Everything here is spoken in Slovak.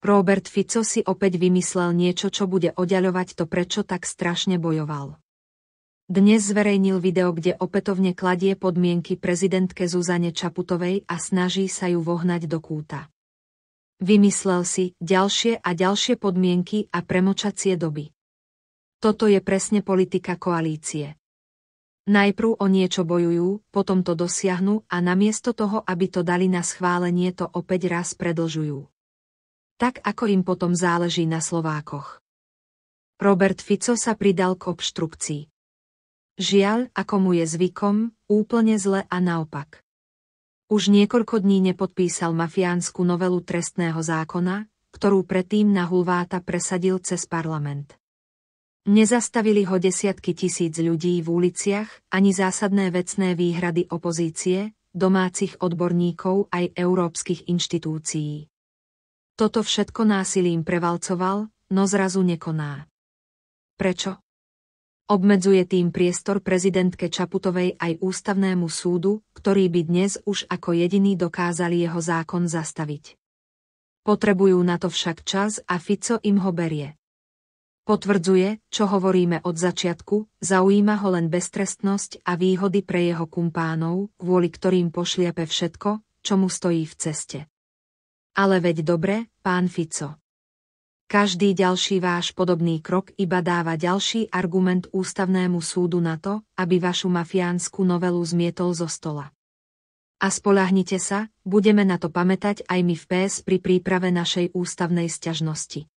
Robert Fico si opäť vymyslel niečo, čo bude oddaľovať to, prečo tak strašne bojoval. Dnes zverejnil video, kde opätovne kladie podmienky prezidentke Zuzane Čaputovej a snaží sa ju vohnať do kúta. Vymyslel si ďalšie a ďalšie podmienky a premočacie doby. Toto je presne politika koalície. Najprv o niečo bojujú, potom to dosiahnu a namiesto toho, aby to dali na schválenie, to opäť raz predlžujú. Tak ako im potom záleží na Slovákoch. Robert Fico sa pridal k obštrukcii. Žiaľ, ako mu je zvykom, úplne zle a naopak. Už niekoľko dní nepodpísal mafiánsku novelu trestného zákona, ktorú predtým na hulváta presadil cez parlament. Nezastavili ho desiatky tisíc ľudí v uliciach, ani zásadné vecné výhrady opozície, domácich odborníkov aj európskych inštitúcií. Toto všetko násilím prevalcoval, no zrazu nekoná. Prečo? Obmedzuje tým priestor prezidentke Čaputovej aj ústavnému súdu, ktorý by dnes už ako jediný dokázali jeho zákon zastaviť. Potrebujú na to však čas a Fico im ho berie. Potvrdzuje, čo hovoríme od začiatku, zaujíma ho len beztrestnosť a výhody pre jeho kumpánov, kvôli ktorým pošliape všetko, čo mu stojí v ceste. Ale veď dobre, pán Fico. Každý ďalší váš podobný krok iba dáva ďalší argument ústavnému súdu na to, aby vašu mafiánsku novelu zmietol zo stola. A spoľahnite sa, budeme na to pamätať aj my v PS pri príprave našej ústavnej sťažnosti.